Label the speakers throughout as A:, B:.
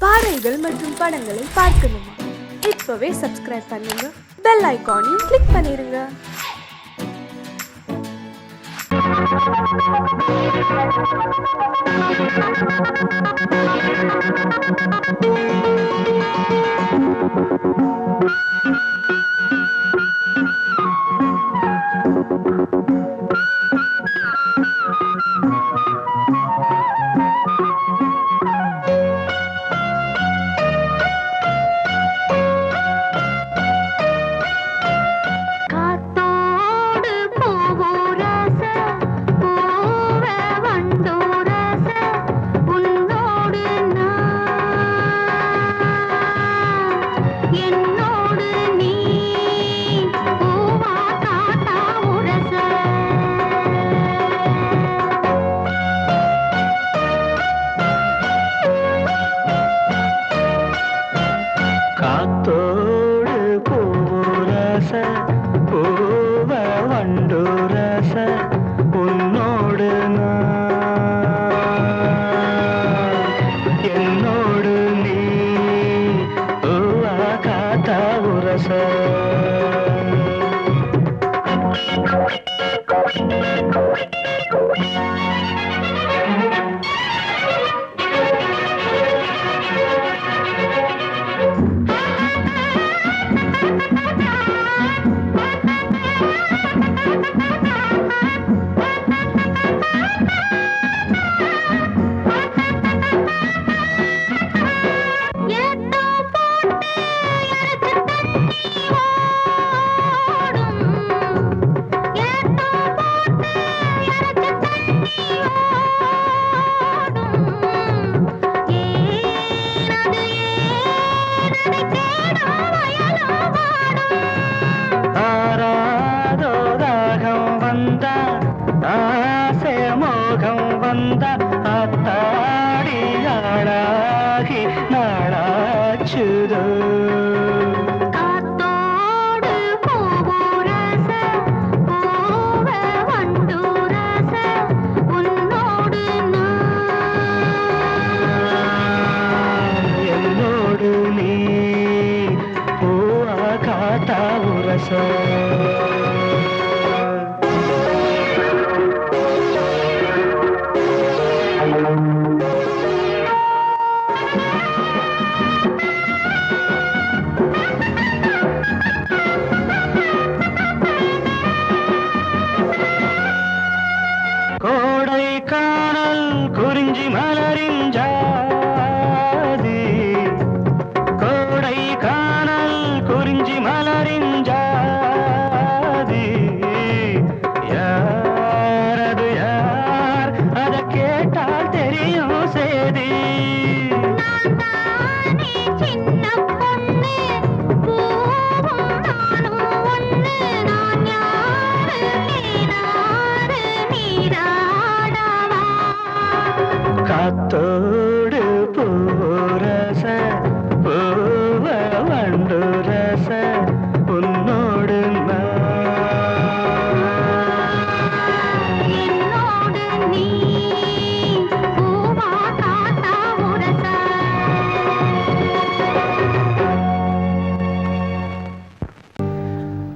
A: பாடல்கள் மற்றும் படங்களை பார்க்கணுமா? இப்பவே சப்ஸ்கிரைப் பண்ணுங்க, பெல் ஐகானையும் கிளிக் பண்ணிருங்க.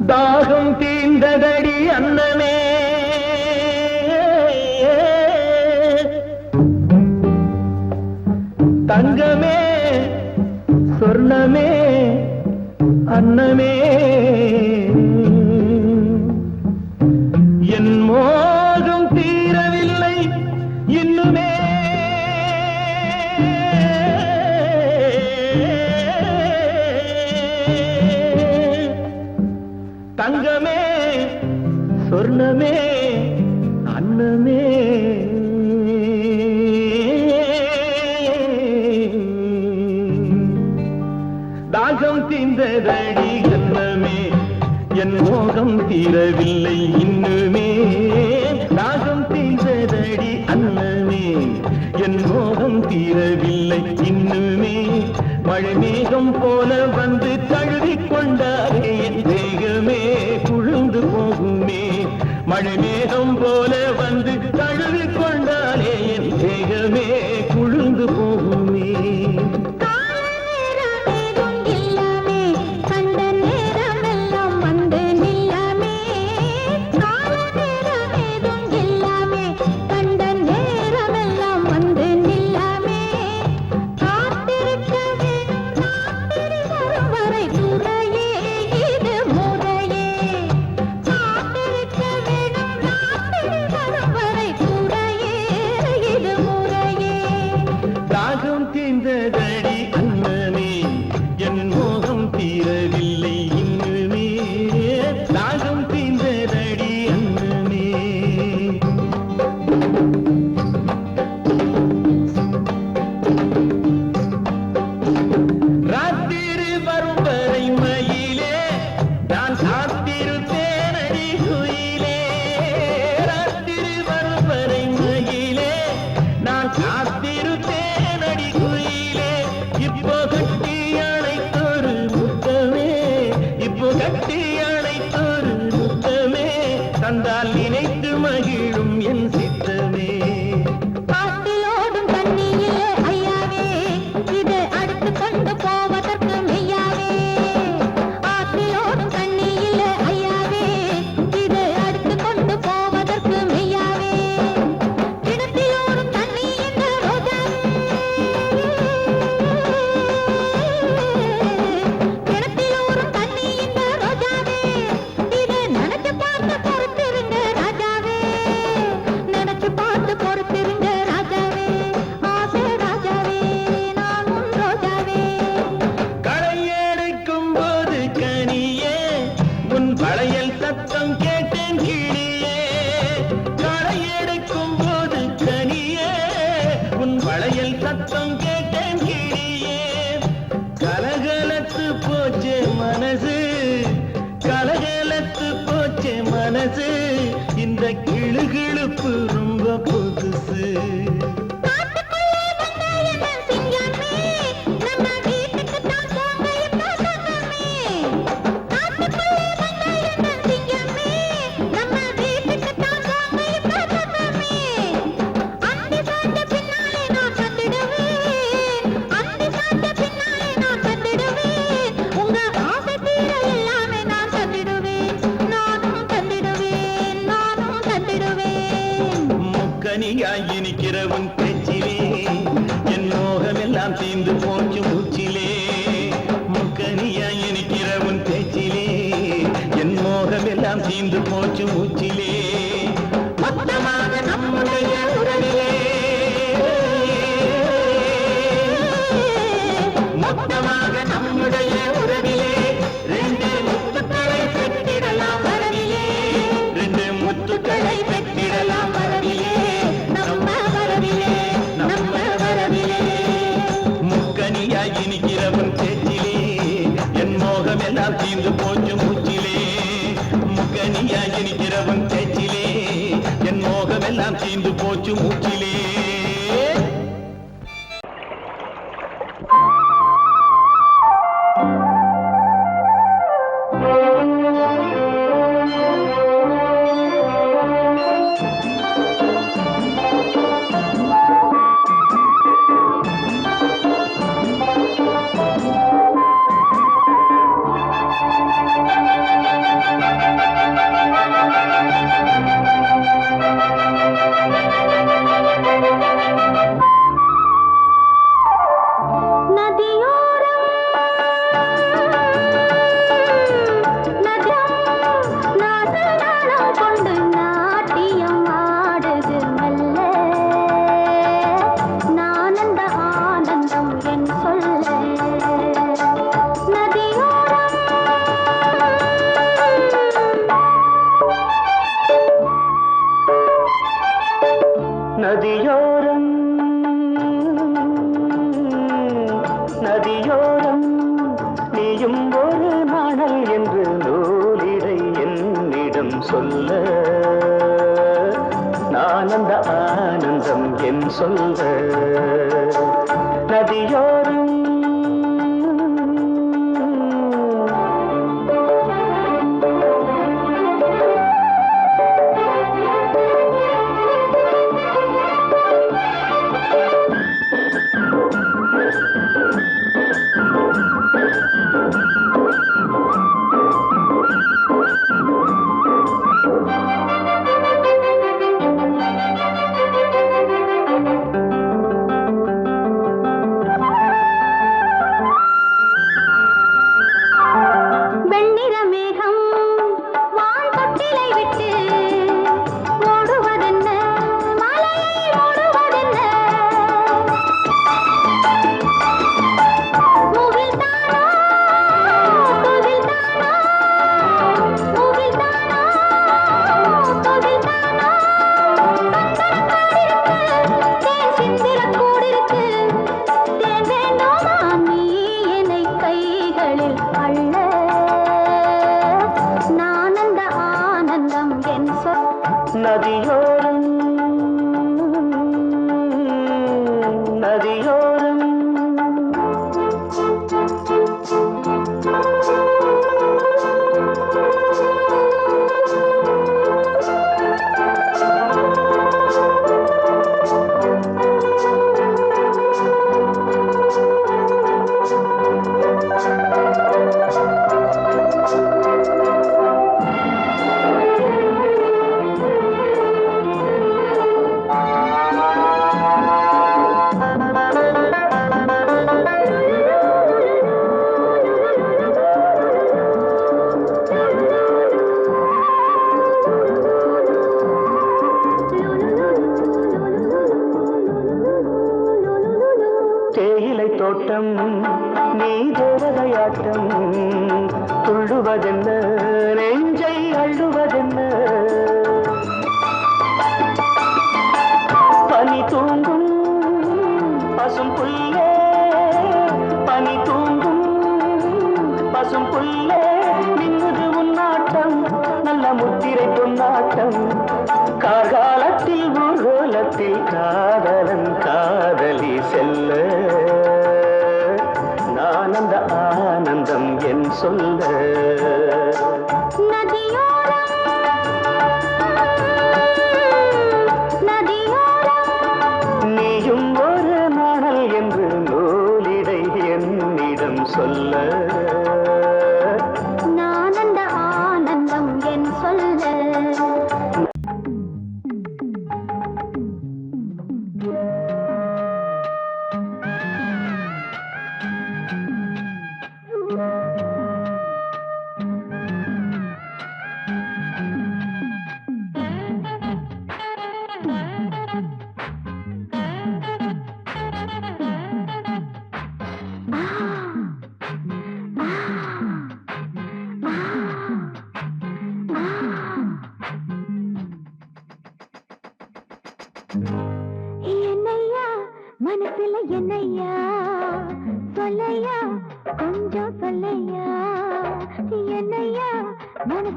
B: தாகம் தீர்ந்ததடி அன்னமே, தங்கமே சொர்ணமே அன்னமே, என் மோகம் தீரவில்லை இன்னுமே, தங்கமே சொர்ணமே அன்னமே, தாகம் தீர்ந்ததடி அன்னமே, என் மோகம் தீரவில்லை இன்னுமே, தாகம் தீர்ந்ததடி அன்னமே, என் மோகம் தீரவில்லை இன்னுமே, மழை மேகம் போல வந்து தழுவிக் கொண்டாரே என் தேகமே குழுந்து போகுமே, மழை மேகம் போல வந்து தழுவிக் கொண்டாரே என் தேகமே குழுந்து போகுமே. தீர்ந்து போச்சு மூச்சிலே மொத்தமாக நம்முடைய உறவிலே மொத்தமாக நம்முடைய உறவிலே ரெண்டு முத்துக்களை பெற்றிடலாம் வரவிலே ரெண்டு முத்துக்களை பெற்றிடலாம் வரவிலே நம்ம வரவிலே நம்ம வரவிலே முக்கனியாய் இனிக்கிறவன் பேச்சிலே என் மோகம் எல்லாம் தீர்ந்து போச்சு மூச்சிலே முக்கனியாய் இனிக்கிறவன் பேச்சிலே என் மோகம் எல்லாம் தீர்ந்து போச்சு மூச்சிலே நதியோரம் நதியோரம் நீயும் ஒரு நாணல் என்று நூலிடை என்னிடம் சொல்ல நான் அந்த ஆனந்தம் என் சொல்ல நதியோரம் நதியோரம் நதியோரம் தேயிலை தோட்டம் நீ தேவதையாட்டம் துள்ளுவதென்ன நெஞ்சை அள்ளுவதென்ன பனி தூங்கும் பசும் புல்லே பனி தூங்கும் பசும் புல்லே மின்னுது உன்னாட்டம் நல்ல முத்திரை பொன்னாட்டம் கார்காலத்தில் ஊர்வலத்தில் காதலன் காதலி செல்ல நான் அந்த ஆனந்தம் என் சொல்ல நீயும் ஒரு நாணல் என்று நூலிடை என்னிடம் சொல்ல
C: நான் அந்த ஆனந்தம் என் சொல்ல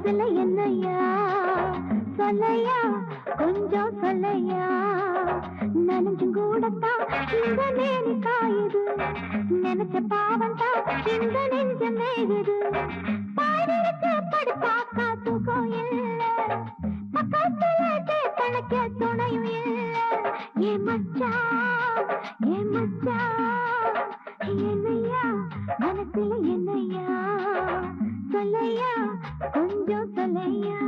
C: மனசுல என்னையா சொல்லையா கொஞ்சம் சொல்லையா நனைஞ்சும் கூடத்தான் இந்த நேரி காயுது நினைச்ச பாவம் தான் இந்த நெஞ்ச மேகுது பாடிருக்கு படுத்தாக்கா தூக்கம் இல்ல பக்கத்துல கணக்க துணையும் இல்ல ஏ மச்சான் என்னையா மனசுல என்னையா சொல்லையா கொஞ்சம் சொல்லையா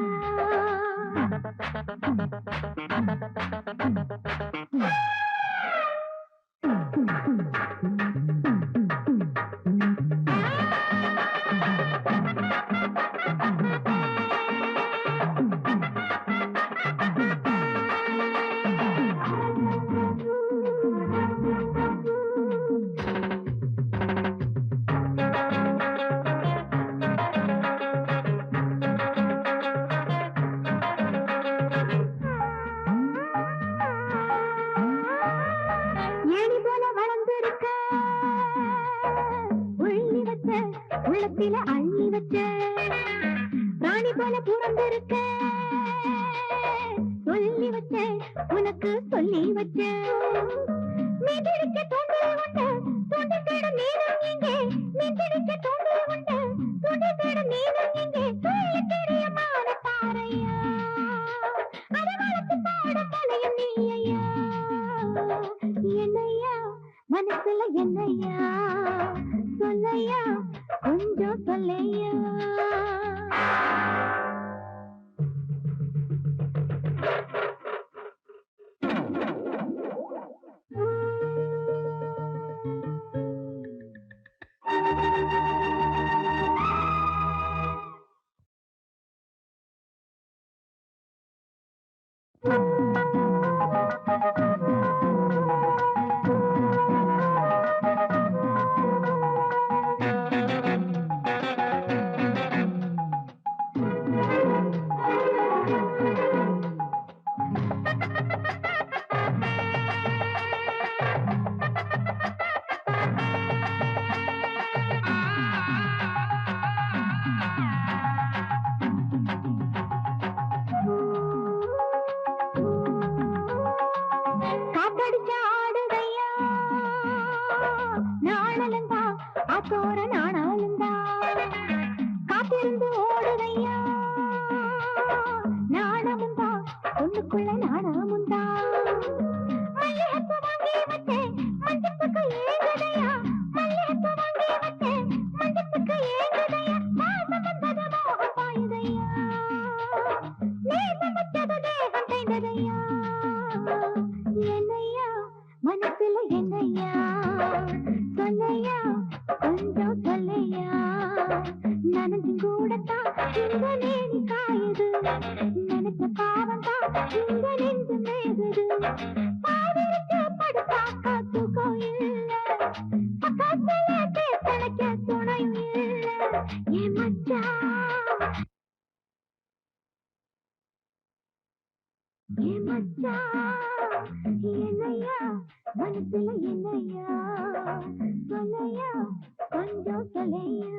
C: உள்ளத்தில அள்ளி வச்ச ராணி போல புறந்திருக்க சொல்லி வச்ச உனக்கு சொல்லி வச்ச மீதிருக்க தோண்டி உண்ட தோண்டி தேட நீனும் இங்கே மீதிருக்க தோண்டி உண்ட தோண்டி தேட நீனும் இங்கே சொல்லி தெரியமான தாரையா அரவளுக்கு பாட தலையும் நீயா என்னையா மனசுல என்னையா சொல்லையா கொஞ்சம் சொல்லையா ஆத்தோர நாணாலுந்தா காத்திருந்து ஓடுதையா நாணமுந்தா ஒண்ணுக்குள்ள நாணமுந்தா மல்லிகைப்பூ வாங்கி வச்சேன் மஞ்சத்துக்கு ஏங்குதையா மல்லிகைப்பூ வாங்கி வச்சேன் மஞ்சத்துக்கு ஏங்குதையா மாசம் வந்தது மோகம் பாயுதையா நேசம் வச்சது தேகம் செய்ததையா என்னையா மனசுல என்னையா சொல்லையா கொஞ்சம் சொல்லையா நனைஞ்சு கூடத்தான் இந்த நேரி காயுது நினைச்ச பாவம் தான் இந்த நெஞ்சு மேகுது பாடிருக்கு படுத்தாக்கா தூக்கம் இல்ல பக்கத்துல கணக்க துணையும் இல்ல ஏ மச்சான் என்னையா மனசுல என்னையா சொல்லையா கொஞ்சம் சொல்லையா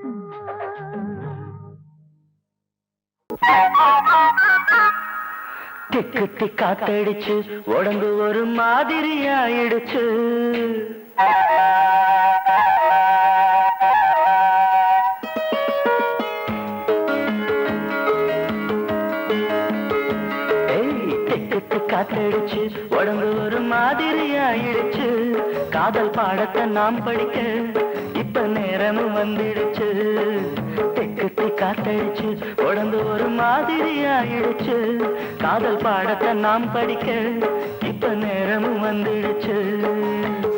B: திக்கு திக்காத்தடிச்சு உடம்பு ஒரு மாதிரி ஆயிடுச்சு காத்தடிச்சு உடம்பு ஒரு மாதிரி ஆயிடுச்சு காதல் பாடத்தை நாம் படிக்க இப்ப நேரமும் வந்துடுச்சு தெக்கு காத்தடிச்சு உடம்பு ஒரு மாதிரி ஆயிடுச்சு காதல் பாடத்தை நாம் படிக்க இப்ப நேரமும் வந்துடுச்சு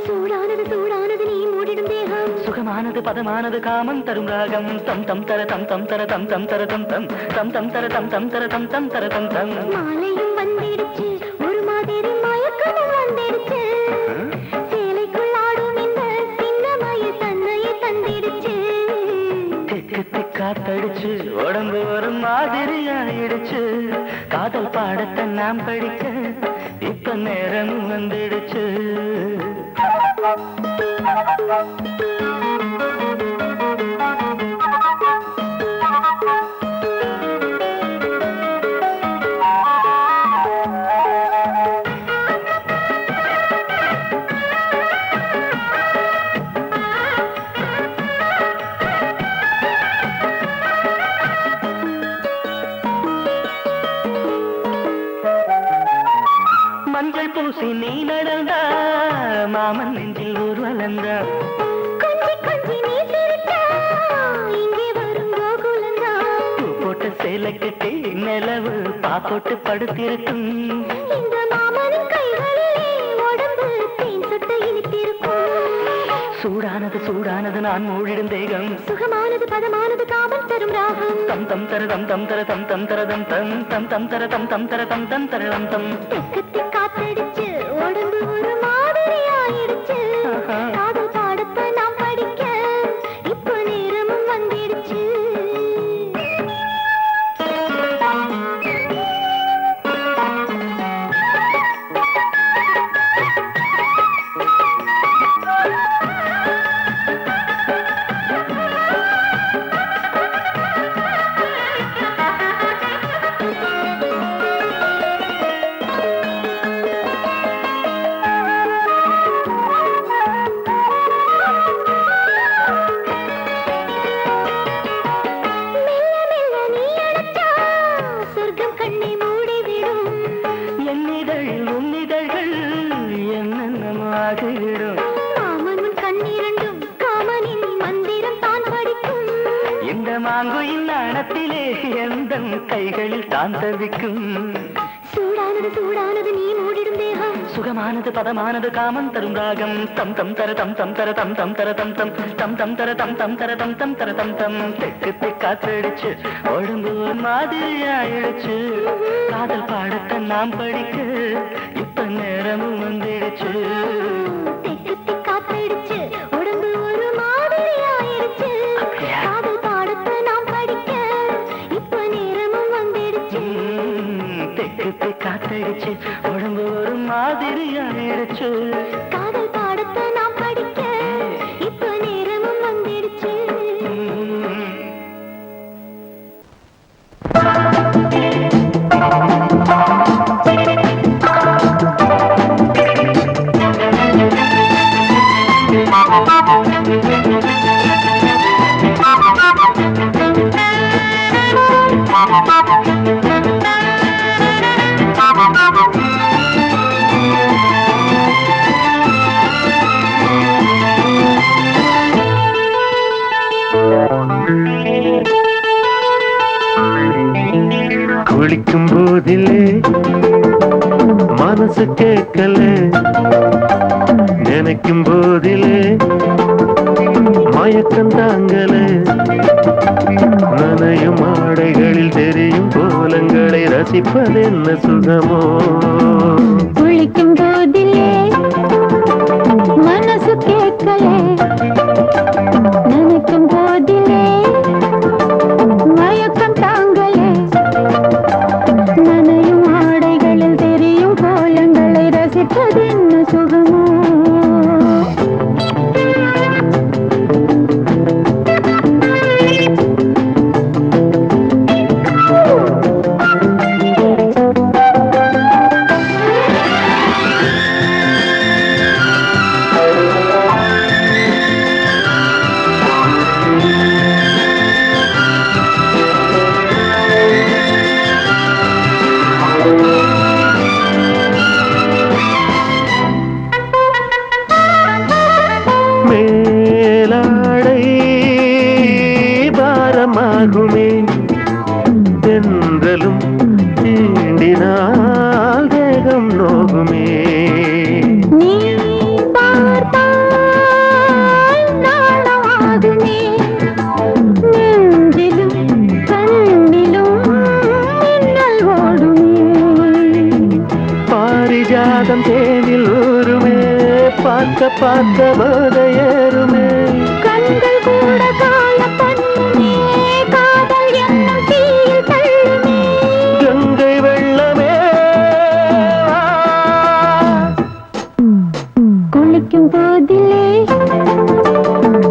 C: சூடானது சூடானது நீ மூடிடும் தேகம்
B: சுகமானது பதமானது காமம் தரும் ராகம் தம் தம் தர தம் தம் தர தம் தம் தர தம் தம் தம் தம் தர தம் தம் தர தம் தம் தர தம் தம்
C: மாலையும் வந்திடுச்சு ஒரு மாதிரி மயக்கமும் வந்துடுச்சு சேலைக்குள் ஆடும் இந்த சின்னமய தன்னையை தந்திடுச்சு
B: திக்கு திக்காத்தடிச்சு உடம்பு ஒரு மாதிரி ஆயிடுச்சு காதல் பாடத்தை நாம் படிக்க இப்ப நேரம் வந்துடுச்சு போட்டு படுத்திருக்கும்
C: இந்த மாமனின் கைகளிலே உடம்பு தேன் சுட்டு இனித்திருக்கும்
B: சூடானது சூடானது நான் மூடிடும் தேகம்
C: சுகமானது பதமானது காமம் தரும் ராகம்
B: தம் தம் தர தம் தம் தர தம் தம் தர தம் தம் தம் தம் தர தம் தம் தர தம் தம் தர தம் தம்
C: தெக்கத்தி காத்தடிச்சு உடம்பு ஒரு மாதிரி ஆயிடுச்சு காதல் பாடத்தை நாம் படிக்க இப்போ நேரமும் வந்துடுச்சு
B: கைகளில் தான் தவிக்கும்
C: சூடானது சூடானது நீ மூடிடும் தேகம்
B: சுகமானது பதமானது காமம் தரும் ராகம் தம் தம் தர தம் தம் தர தம் தம் தர தம் தம் தம் தம் தர தம் தம் தர தம் தம் தர தம் தம் தெக்கு தெக்காத்தடிச்சு உடம்பு மாதிரி ஆயிடுச்சு காதல் பாடத்தை நாம் படிக்க இப்ப நேரமும் வந்துடுச்சு
C: தெக்கு தெக்காத்தடிச்சு உடம்பு ஒரு மாதிரி ஆயிடுச்சு காதல் பாடத்தை நாம் படிக்க இப்ப நேரமும் வந்துடுச்சு
B: தெக்கு காத்தடிச்சு உடம்பு ஒரு மாதிரி ஆயிடுச்சு
C: காதல் பாடத்தை நாம் படிக்க இப்ப நேரமும் வந்துடுச்சு
D: குளிக்கும் போதிலே மனசு கேட்கல நினைக்கும் போதிலே மயக்கம் தாங்கல நனையும் ஆடைகளில் தெரியும் கோலங்களை ரசிப்பது என்ன சுகமோ
C: குளிக்கும் போதிலே மனசு கேட்கல நினைக்கும் போதிலே மயக்கம் தாங்கலே நனையும் ஆடைகளில் தெரியும் கோலங்களை ரசிப்பது என்ன சுகமோ
D: மேலாடை பாரமாகுமே தென்றலும் தீண்டினால் தேகம் நோகுமே
C: நீ பார்த்தால் நாணமாகுமே நெஞ்சிலும் கண்ணிலும் மின்னல் ஓடுமே
D: பாரிஜாதம் தேனில் ஊருமே பார்க்க பார்க்க போதையேறுமே
C: கண்கள் கூட கால பண்ணுமே காதல் என்னும் தீயில் தள்ளுமே
D: கங்கை வெள்ளமே
C: குளிக்கும் போதிலே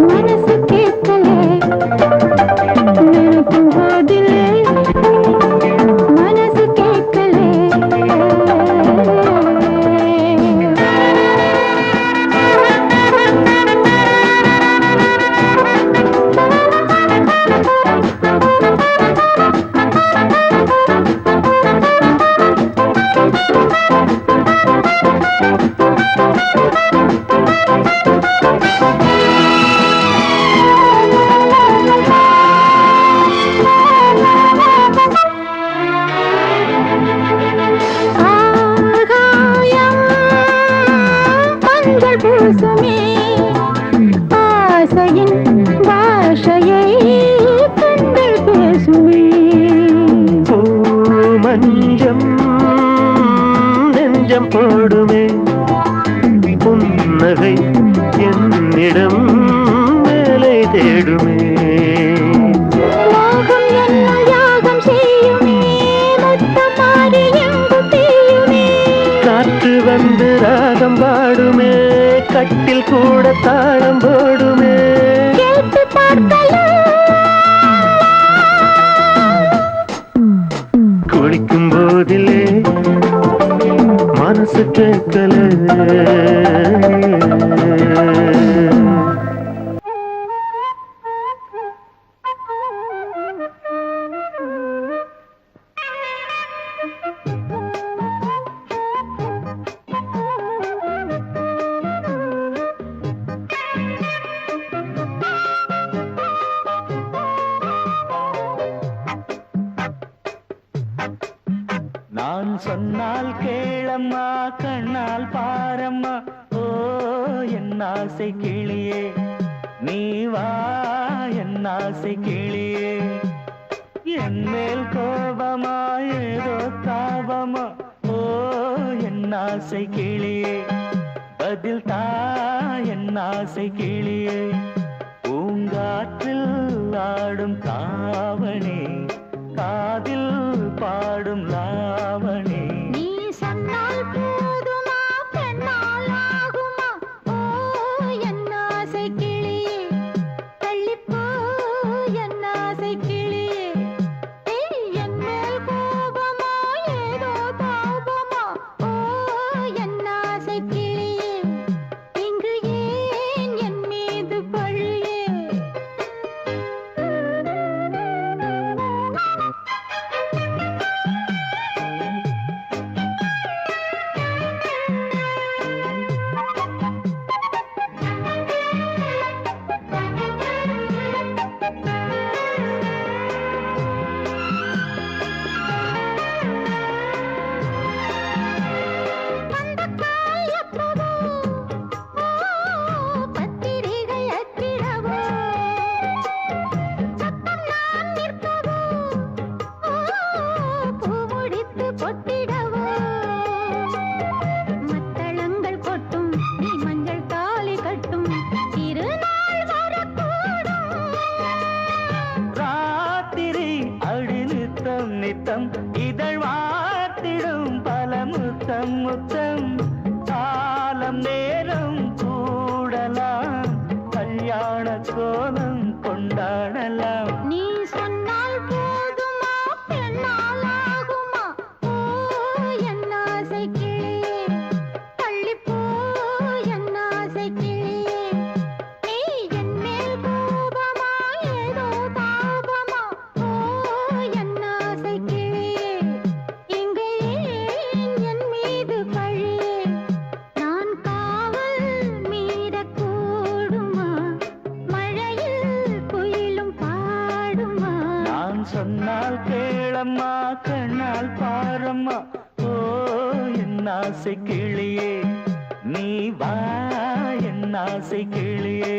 C: மனசு கேட்கலே நினைக்கும் போதிலே மனசு கேட்கலே பாஷையை கண்கள் பேசுமே.
D: மஞ்சம் நெஞ்சம் போடுமே, புன்னகை என்னிடம் வேலை தேடுமே.
C: மோகம் என்ன யாகம் செய்யுமே, முத்தம் மாறி எங்கும் தீயுமே.
D: காற்று வந்து ராகம் பாடுமே, கட்டில் கூட தாளம் போடுமே.
C: கேட்டு பார்க்கலாம்.
D: குளிக்கும் போதிலே மனசு கேட்கல.
B: நான் சொன்னால் கேளம்மா, கண்ணால் பாரம்மா. ஓ என் ஆசை கிளியே, நீ வா என் ஆசை கிளியே. என் மேல் கோபமா ஏதோ தாபமா? ஓ என் ஆசை கிளியே, பதில் தா என் ஆசை கிளியே. பூங்காற்றில் ஆடும் தாவணி, காதில் பாடும் லாவணி.
C: நீ சொன்னால் போதுமா, பெண்ணால் ஆகுமா? ஓ என் ஆசை கிளியே, தள்ளிப்போ என் ஆசை கிளியே. என் மேல் கோபமா ஏதோ தாபமா? ஓ என் ஆசை கிளியே, இங்கு ஏன் என் மீது பழியே? பத்திரிகை அச்சிடவோ, சத்தம் நான் நிற்கவோ, பூ முடித்து பொட்டிடவோ. மத்தளங்கள் கொட்டும், நீ மஞ்சள் தாலி கட்டும், திருநாள் வரக்கூடும்.
B: ராத்திரி அடி நித்தம் நித்தம், இதழ் வார்த்திடும் பல முத்தம் முத்தம். காலம் நேரம் கூடலாம், கல்யாண கோலம் கொண்டாடலாம்.
C: நீ சொன்னால் போதுமா, பெண்ணால் ஆகுமா? ஓ என் ஆசை கிளியே, தள்ளிப்போ என் ஆசை கிளியே. நீ என் மேல் கோபமா ஏதோ தாபமா? ஓ என் ஆசை கிளியே, இங்கு ஏன் என் மீது பழியே? நான் காவல் மீறக்கூடுமா, மழையில் குயிலும் பாடுமா?
B: நான் சொன்னால் கேளம்மா, கண்ணால் பாரம்மா. ஓ என் ஆசை கிளியே, நீ வா என் ஆசை கிளியே.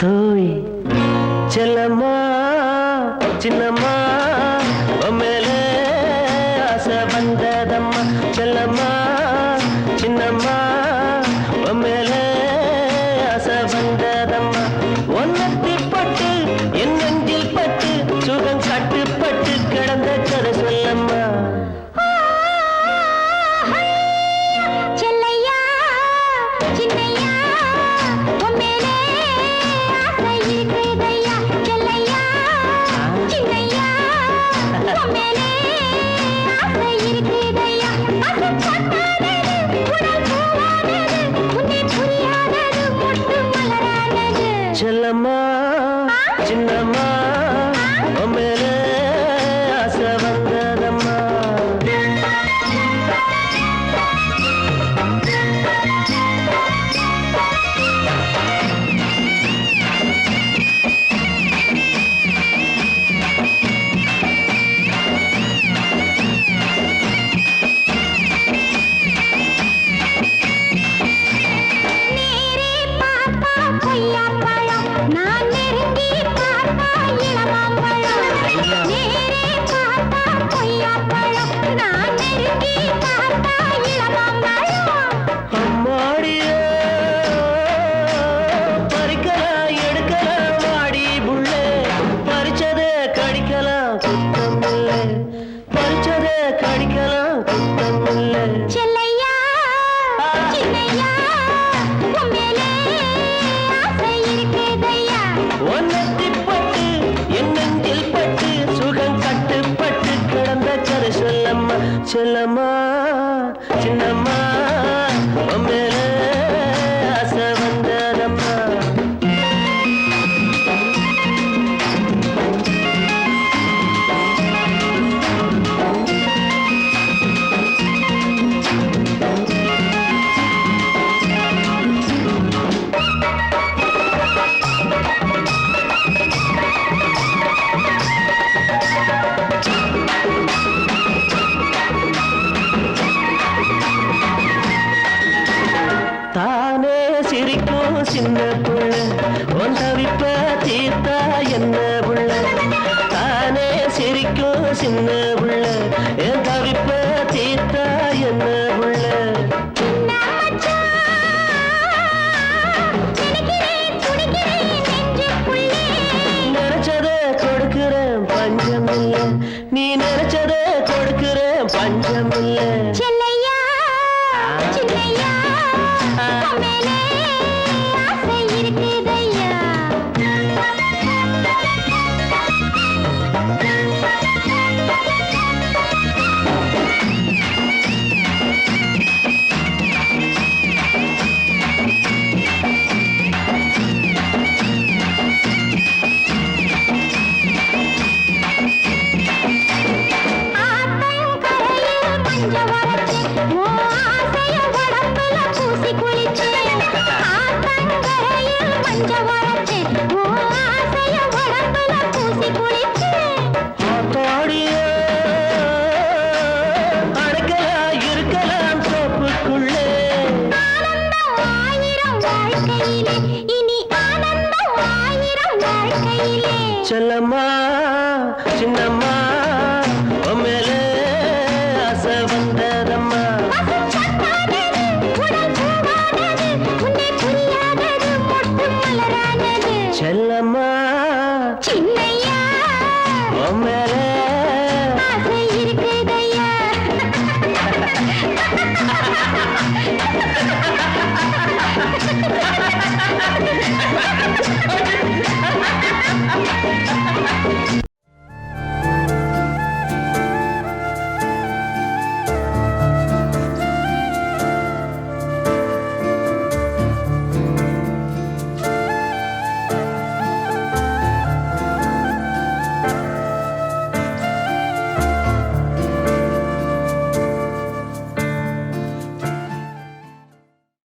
D: தோய் செல்லம்மா சின்னம்மா உம்மேலே ஆசை வந்ததம்மா செல்லம்மா சின்னம்மா உம்மேலே ஆசை வந்ததம்மா ஒன்னத்தி பட்டு என் நெஞ்சில் பட்டு சுகம் கட்டுப்பட்டு கிடந்த கதை சொல்லம்மா
C: செல்லையா சின்னையா உம்மேலே ஆசை இருக்குதையா செல்லையா சின்னையா உம்மேலே ஆசை இருக்குதையா அது பொன்னானது உடல் பூவானது உன்னை புரியாதது மொட்டு மலரானது
D: செல்லம்மா சின்னம்மா உம்மேலே ஆசை வந்ததம்மா
C: நேரே பார்த்தா கொய்யாப்பழம் நான் நெருங்கி பார்த்தா இளமாம்பழம் நேரே பார்த்தா கொய்யாப்பழம் நான் நெருங்கி பார்த்தா இளமாம்பழம்
D: அம்மாடியே பறிக்கலாம் எடுக்கலாம் வாடி புள்ளே பறிச்சதே கடிக்கலாம் குத்தம் இல்லை பறிச்சதே கடிக்கலாம் குத்தம் இல்லை
C: செல்லையா சின்னையா உம்மேலே ஆசை இருக்குதையா
D: ஒன்னத்தி பட்டு என் நெஞ்சில் பட்டு சுகம் கட்டுப்பட்டு கிடந்த கதை சொல்லம்மா செல்லம்மா சின்னம்மா உம்மேலே ஆசை வந்ததம்மா தானே சிரிக்கும் சின்ன புள்ள உன் தவிப்ப தீர்த்தா என்ன புள்ள தானே சிரிக்கும் சின்ன புள்ள என் தவிப்ப தீர்த்தா என்ன புள்ள நினைச்சதே கொடுக்கிறேன் பஞ்சம் இல்லை நீ நினைச்சதே கொடுக்கிறேன் பஞ்சம் இல்லை
C: செல்லையா சின்னையா உம்மேலே ஆசை இருக்குதையா ஆத்தங்கரையில் மஞ்ச வரைச்சு உன் ஆசைய உடம்புல பூசி குளிச்சு ஆத்தங்கரையில் மஞ்ச வரைச்சு உன் ஆசைய உடம்புல பூசி குளிச்சு
D: ஆத்தாடியே அடக்கலாம் இருக்கலாம் தோப்புக்குள்ளே
C: ஆனந்தம் ஆயிரம் வாழ்க்கையிலே இனி ஆனந்தம் ஆயிரம் வாழ்க்கையிலே
D: செல்லம்மா சின்னம்மா